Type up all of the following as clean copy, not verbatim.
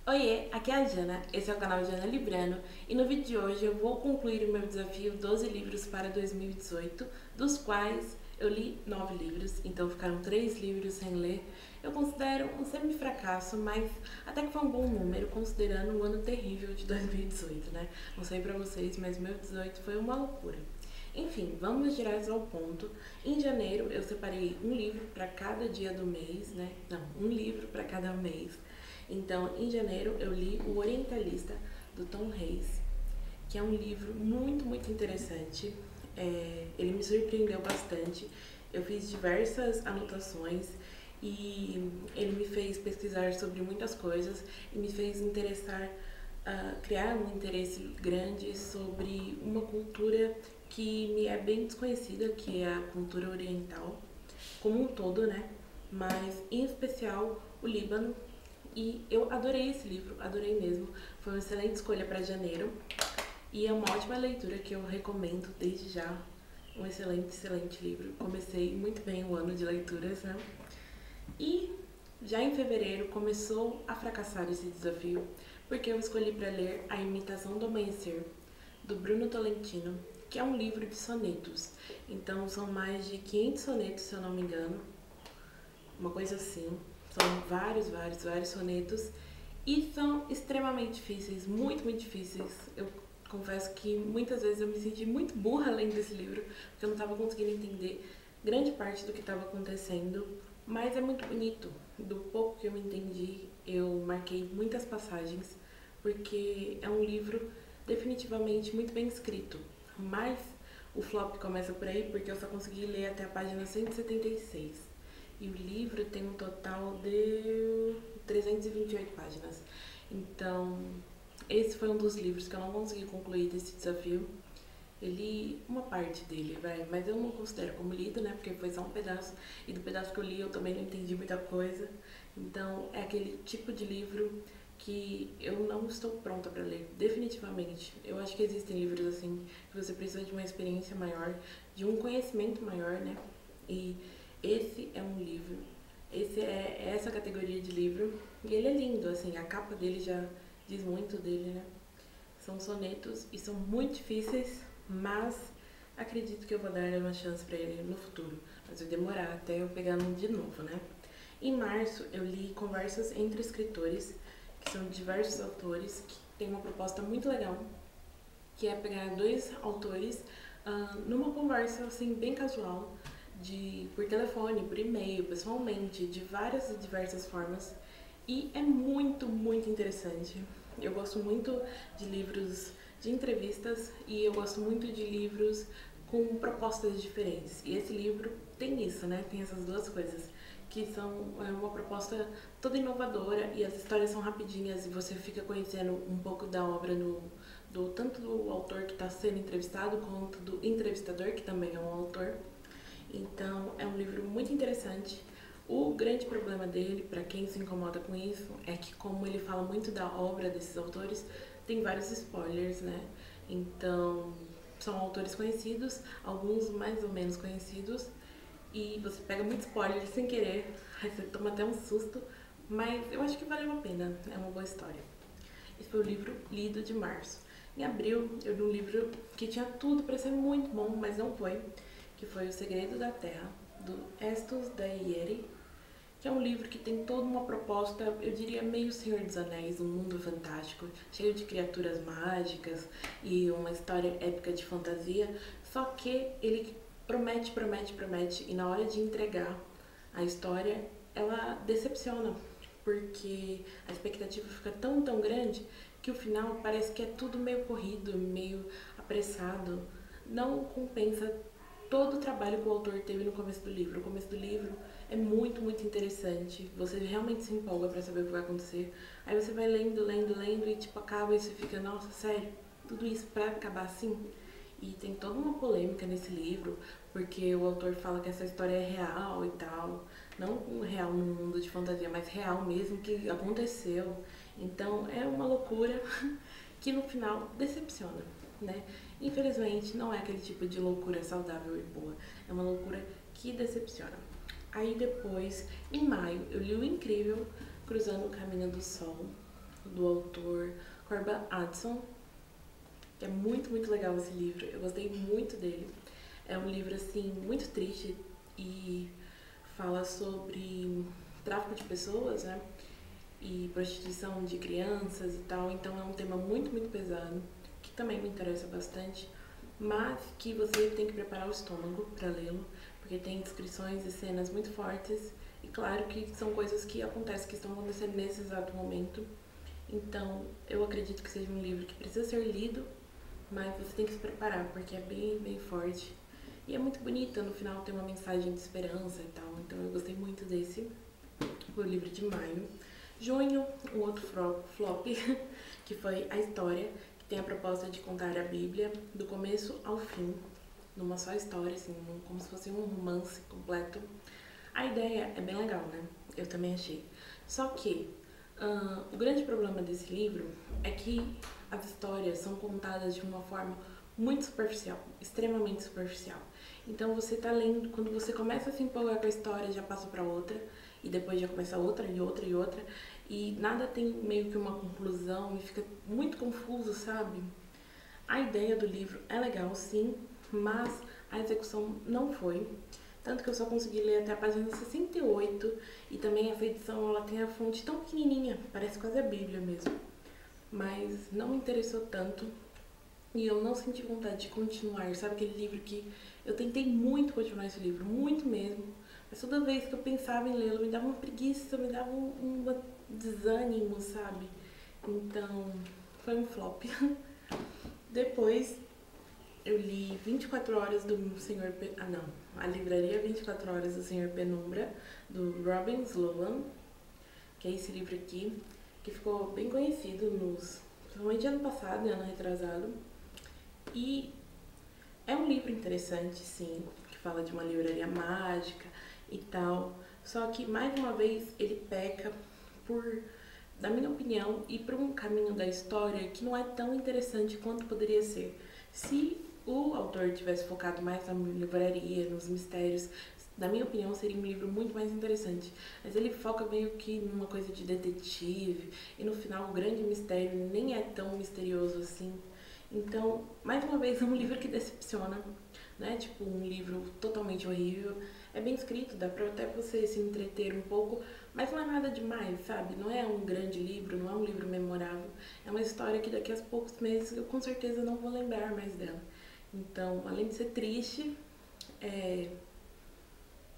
Oiê, aqui é a Jana, esse é o canal Jana Librano e no vídeo de hoje eu vou concluir o meu desafio 12 livros para 2018, dos quais eu li 9 livros, então ficaram 3 livros sem ler. Eu considero um semi-fracasso, mas até que foi um bom número, considerando o ano terrível de 2018, né? Não sei pra vocês, mas meu 18 foi uma loucura. Enfim, vamos direto ao ponto. Em janeiro eu separei um livro para cada dia do mês, né? Não, um livro para cada mês. Então, em janeiro eu li O Orientalista, do Tom Hayes, que é um livro muito interessante. Ele me surpreendeu bastante. Eu fiz diversas anotações e ele me fez pesquisar sobre muitas coisas e me fez criar um interesse grande sobre uma cultura que me é bem desconhecida, que é a cultura oriental, como um todo, né? Mas em especial o Líbano. E eu adorei esse livro, adorei mesmo. Foi uma excelente escolha para janeiro e é uma ótima leitura que eu recomendo desde já. Um excelente livro. Comecei muito bem o ano de leituras, né? E já em fevereiro começou a fracassar esse desafio, porque eu escolhi para ler A Imitação do Amanhecer, do Bruno Tolentino, que é um livro de sonetos. Então são mais de 500 sonetos, se eu não me engano, uma coisa assim. São vários sonetos e são extremamente difíceis, muito difíceis. Eu confesso que muitas vezes eu me senti muito burra lendo esse livro, porque eu não estava conseguindo entender grande parte do que estava acontecendo, mas é muito bonito. Do pouco que eu entendi, eu marquei muitas passagens, porque é um livro definitivamente muito bem escrito. Mas o flop começa por aí, porque eu só consegui ler até a página 176. E o livro tem um total de 328 páginas. Então, esse foi um dos livros que eu não consegui concluir desse desafio. Eu li uma parte dele, mas eu não considero como lido, né? Porque foi só um pedaço. E do pedaço que eu li, eu também não entendi muita coisa. Então, é aquele tipo de livro que eu não estou pronta para ler, definitivamente. Eu acho que existem livros assim, que você precisa de uma experiência maior, de um conhecimento maior, né? E esse é um livro, esse é essa categoria de livro, e ele é lindo, assim, a capa dele já diz muito dele, né? São sonetos e são muito difíceis, mas acredito que eu vou dar uma chance para ele no futuro, mas vai demorar até eu pegar de novo, né? Em março eu li Conversas entre Escritores, que são diversos autores, que tem uma proposta muito legal, que é pegar dois autores numa conversa assim bem casual, por telefone, por e-mail, pessoalmente, de várias e diversas formas. E é muito interessante. Eu gosto muito de livros de entrevistas e eu gosto muito de livros com propostas diferentes. E esse livro tem isso, né? Tem essas duas coisas, que são uma proposta toda inovadora e as histórias são rapidinhas e você fica conhecendo um pouco da obra tanto do autor que está sendo entrevistado quanto do entrevistador, que também é um autor. Então é um livro muito interessante. O grande problema dele, para quem se incomoda com isso, é que como ele fala muito da obra desses autores, tem vários spoilers, né? Então são autores conhecidos, alguns mais ou menos conhecidos, e você pega muito spoiler sem querer, aí você toma até um susto, mas eu acho que valeu a pena, é uma boa história. Esse foi o livro lido de março. Em abril, eu li um livro que tinha tudo para ser muito bom, mas não foi, que foi O Segredo da Terra, do Estos Daieri, que é um livro que tem toda uma proposta, eu diria meio Senhor dos Anéis, um mundo fantástico, cheio de criaturas mágicas e uma história épica de fantasia, só que ele promete, e na hora de entregar a história, ela decepciona, porque a expectativa fica tão grande que o final parece que é tudo meio corrido, meio apressado, não compensa todo o trabalho que o autor teve no começo do livro. O começo do livro é muito interessante. Você realmente se empolga pra saber o que vai acontecer. Aí você vai lendo e tipo acaba e você fica, nossa, sério, tudo isso pra acabar assim? E tem toda uma polêmica nesse livro, porque o autor fala que essa história é real e tal. Não real num mundo de fantasia, mas real mesmo, que aconteceu. Então é uma loucura que no final decepciona, né? Infelizmente não é aquele tipo de loucura saudável e boa, é uma loucura que decepciona. Aí depois, em maio, eu li O Incrível, Cruzando o Caminho do Sol, do autor Corba Hudson, que é muito, muito legal esse livro. Eu gostei muito dele. É um livro, assim, muito triste e fala sobre tráfico de pessoas, né? E prostituição de crianças e tal. Então é um tema muito, muito pesado, que também me interessa bastante, mas que você tem que preparar o estômago para lê-lo, porque tem descrições e cenas muito fortes. E claro que são coisas que acontecem, que estão acontecendo nesse exato momento. Então eu acredito que seja um livro que precisa ser lido, mas você tem que se preparar, porque é bem, bem forte. E é muito bonita, no final tem uma mensagem de esperança e tal. Então eu gostei muito desse. Foi o livro de maio. Junho, um outro flop, que foi A História, que tem a proposta de contar a Bíblia do começo ao fim, numa só história, assim, como se fosse um romance completo. A ideia é bem legal, né? Eu também achei. Só que o grande problema desse livro é que as histórias são contadas de uma forma muito superficial, extremamente superficial. Então você tá lendo, quando você começa a se empolgar com a história, já passa pra outra, e depois já começa outra e outra e outra, e nada tem meio que uma conclusão, e fica muito confuso, sabe? A ideia do livro é legal, sim, mas a execução não foi. Tanto que eu só consegui ler até a página 68, e também essa edição ela tem a fonte tão pequenininha, parece quase a Bíblia mesmo. Mas não me interessou tanto e eu não senti vontade de continuar. Sabe aquele livro que eu tentei muito continuar esse livro, muito mesmo, mas toda vez que eu pensava em lê-lo me dava uma preguiça, me dava um desânimo, sabe? Então foi um flop. Depois eu li 24 Horas do Senhor... A Livraria 24 Horas do Senhor Penumbra, do Robin Sloan, que é esse livro aqui, que ficou bem conhecido principalmente ano passado e ano retrasado. E é um livro interessante, sim, que fala de uma livraria mágica e tal. Só que, mais uma vez, ele peca por, na minha opinião, ir para um caminho da história que não é tão interessante quanto poderia ser. Se o autor tivesse focado mais na livraria, nos mistérios, na minha opinião, seria um livro muito mais interessante. Mas ele foca meio que numa coisa de detetive, e no final o grande mistério nem é tão misterioso assim. Então, mais uma vez, é um livro que decepciona, né? Tipo, um livro totalmente horrível. É bem escrito, dá pra até você se entreter um pouco, mas não é nada demais, sabe? Não é um grande livro, não é um livro memorável. É uma história que daqui a poucos meses eu com certeza não vou lembrar mais dela. Então, além de ser triste, é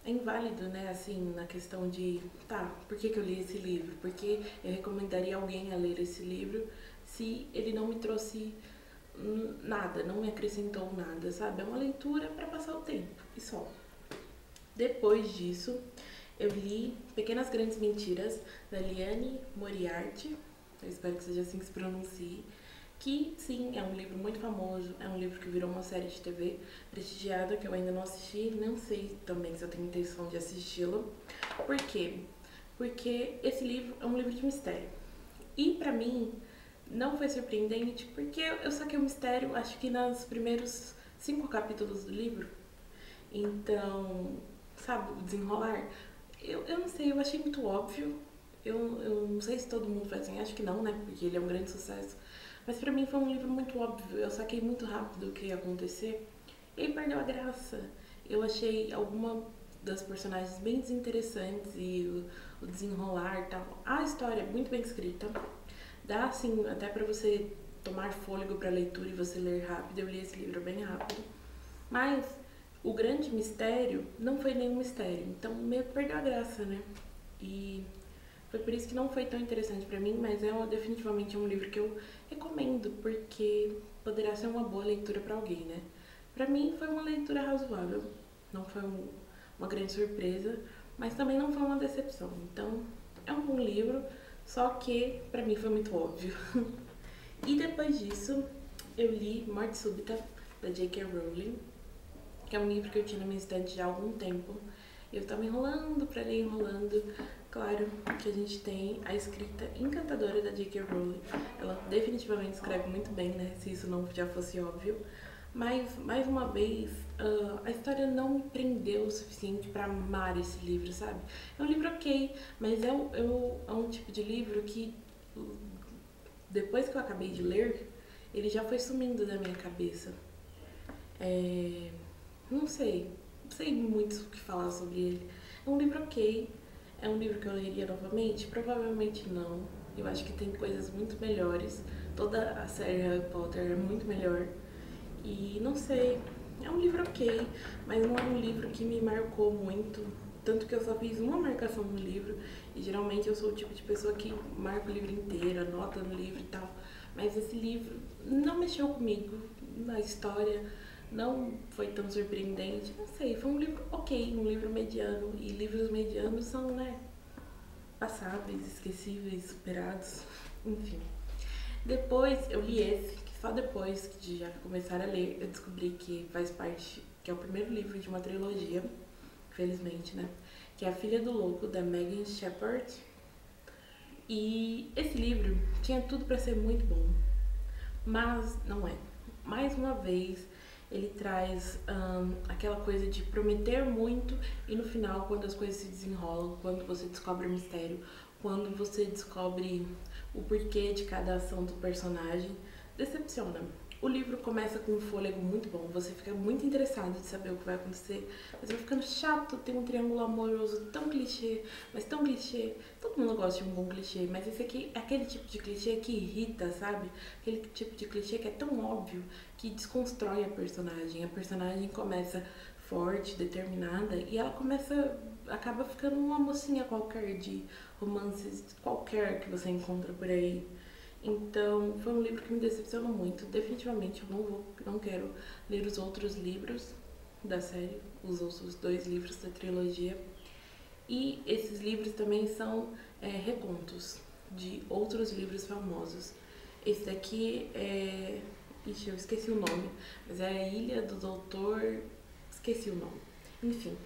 inválido, né, assim, na questão de, tá, por que eu li esse livro? Por que eu recomendaria alguém a ler esse livro se ele não me trouxe nada, não me acrescentou nada, sabe? É uma leitura para passar o tempo, e só. Depois disso, eu li Pequenas Grandes Mentiras, da Liane Moriarty, eu espero que seja assim que se pronuncie, que sim, é um livro muito famoso, é um livro que virou uma série de TV prestigiada, que eu ainda não assisti, não sei também se eu tenho intenção de assisti-lo. Por quê? Porque esse livro é um livro de mistério. E pra mim, não foi surpreendente, porque eu saquei o mistério, acho que nos primeiros 5 capítulos do livro. Então, sabe, o desenrolar, eu não sei, eu achei muito óbvio. Eu não sei se todo mundo faz assim, acho que não, né? Porque ele é um grande sucesso. Mas pra mim foi um livro muito óbvio, eu saquei muito rápido o que ia acontecer. E aí perdeu a graça. Eu achei alguma das personagens bem desinteressantes e o desenrolar e tal. A história é muito bem escrita. Dá, assim, até pra você tomar fôlego pra leitura e você ler rápido. Eu li esse livro bem rápido. Mas o grande mistério não foi nenhum mistério. Então meio que perdeu a graça, né? E foi por isso que não foi tão interessante pra mim, mas definitivamente um livro que eu recomendo, porque poderá ser uma boa leitura pra alguém, né? Pra mim foi uma leitura razoável, não foi uma grande surpresa, mas também não foi uma decepção. Então, é um bom livro, só que pra mim foi muito óbvio. E depois disso, eu li Morte Súbita, da J.K. Rowling, que é um livro que eu tinha na minha estante já há algum tempo. Eu tava enrolando pra ler, enrolando. Claro que a gente tem a escrita encantadora da J.K. Rowling. Ela definitivamente escreve muito bem, né? Se isso não já fosse óbvio. Mas, mais uma vez, a história não me prendeu o suficiente pra amar esse livro, sabe? É um livro ok, mas é um tipo de livro que depois que eu acabei de ler, ele já foi sumindo da minha cabeça. É, não sei, não sei muito o que falar sobre ele. É um livro ok, é um livro que eu leria novamente? Provavelmente não. Eu acho que tem coisas muito melhores. Toda a série Harry Potter é muito melhor. E não sei, é um livro ok, mas não é um livro que me marcou muito. Tanto que eu só fiz uma marcação no livro. E geralmente eu sou o tipo de pessoa que marca o livro inteiro, anota no livro e tal. Mas esse livro não mexeu comigo na história, não foi tão surpreendente. Não sei, foi um livro ok, um livro mediano. E livros medianos são, né, passáveis, esquecíveis, superados, enfim. Depois eu li esse, que só depois de já começar a ler, eu descobri que faz parte, que é o primeiro livro de uma trilogia, felizmente, né? Que é A Filha do Louco, da Megan Shepard. E esse livro tinha tudo para ser muito bom, mas não é. Mais uma vez, ele traz aquela coisa de prometer muito e no final, quando as coisas se desenrolam, quando você descobre o mistério, quando você descobre o porquê de cada ação do personagem, decepciona. O livro começa com um fôlego muito bom, você fica muito interessado de saber o que vai acontecer, mas vai ficando chato, tem um triângulo amoroso tão clichê, mas tão clichê. Todo mundo gosta de um bom clichê, mas esse aqui é aquele tipo de clichê que irrita, sabe? Aquele tipo de clichê que é tão óbvio que desconstrói a personagem. A personagem começa forte, determinada, e ela acaba ficando uma mocinha qualquer de romances qualquer que você encontra por aí. Então, foi um livro que me decepcionou muito. Definitivamente, eu não quero ler os outros livros da série, os outros 2 livros da trilogia. E esses livros também são recontos de outros livros famosos. Esse daqui é... Ixi, eu esqueci o nome, mas é A Ilha do Doutor... Esqueci o nome. Enfim,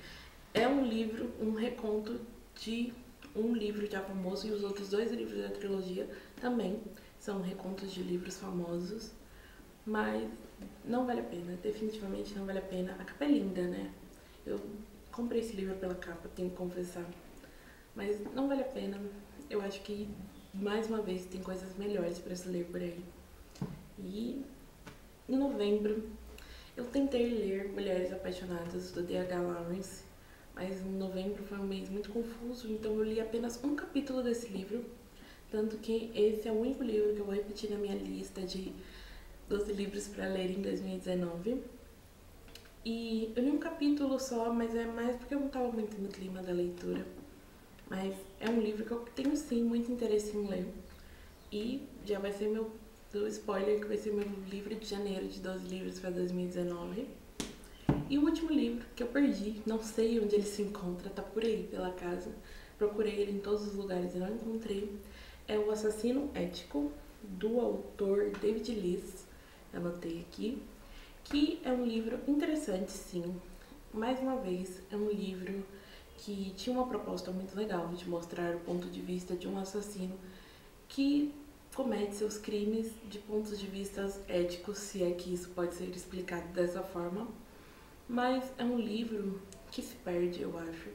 é um livro, um reconto de um livro já famoso, e os outros 2 livros da trilogia também são recontos de livros famosos, mas não vale a pena, definitivamente não vale a pena. A capa é linda, né? Eu comprei esse livro pela capa, tenho que confessar, mas não vale a pena. Eu acho que, mais uma vez, tem coisas melhores para se ler por aí. E em novembro eu tentei ler Mulheres Apaixonadas, do D.H. Lawrence, mas em novembro foi um mês muito confuso, então eu li apenas um capítulo desse livro, tanto que esse é o único livro que eu vou repetir na minha lista de 12 livros para ler em 2019. E eu li um capítulo só, mas é mais porque eu não estava muito no clima da leitura. Mas é um livro que eu tenho sim muito interesse em ler. E já vai ser meu spoiler, que vai ser meu livro de janeiro de 12 livros para 2019. E o último livro que eu perdi, não sei onde ele se encontra, tá por aí pela casa. Procurei ele em todos os lugares e não encontrei. É O Assassino Ético, do autor David Lees, anotei aqui, que é um livro interessante, sim. Mais uma vez, é um livro que tinha uma proposta muito legal de mostrar o ponto de vista de um assassino que comete seus crimes de pontos de vista éticos, se é que isso pode ser explicado dessa forma. Mas é um livro que se perde, eu acho.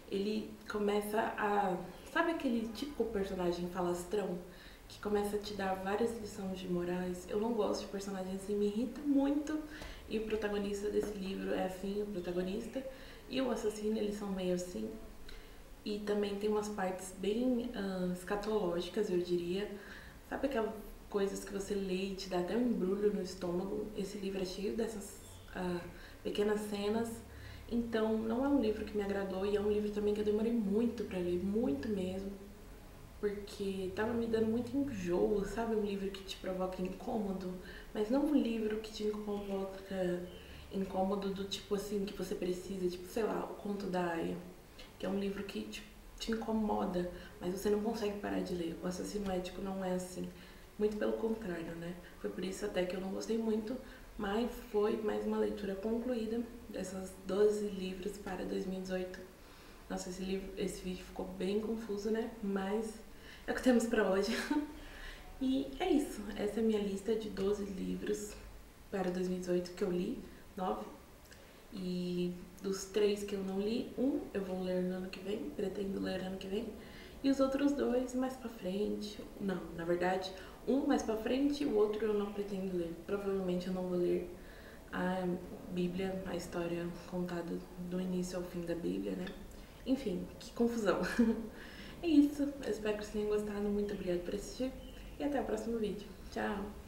Ele começa a... Sabe aquele típico personagem falastrão que começa a te dar várias lições de morais? Eu não gosto de personagem assim, me irrita muito. E o protagonista desse livro é assim, o protagonista. E o assassino, eles são meio assim. E também tem umas partes bem escatológicas, eu diria. Sabe aquelas coisas que você lê e te dá até um embrulho no estômago? Esse livro é cheio dessas pequenas cenas. Então, não é um livro que me agradou, e é um livro também que eu demorei muito pra ler, muito mesmo, porque tava me dando muito enjoo, sabe? Um livro que te provoca incômodo, mas não um livro que te provoca incômodo do tipo assim, que você precisa, tipo, sei lá, O Conto da Aia, que é um livro que te incomoda, mas você não consegue parar de ler. O Assassino Ético não é assim, muito pelo contrário, né? Foi por isso até que eu não gostei muito, mas foi mais uma leitura concluída dessas 12 livros para 2018. Nossa, esse vídeo ficou bem confuso, né? Mas é o que temos para hoje. E é isso. Essa é a minha lista de 12 livros para 2018 que eu li, 9. E dos 3 que eu não li, um eu vou ler no ano que vem, pretendo ler ano que vem. e os outros dois mais pra frente. Não, na verdade, um mais pra frente e o outro eu não pretendo ler. Provavelmente eu não vou ler a Bíblia, a história contada do início ao fim da Bíblia, né? Enfim, que confusão. É isso, eu espero que vocês tenham gostado. Muito obrigada por assistir e até o próximo vídeo. Tchau!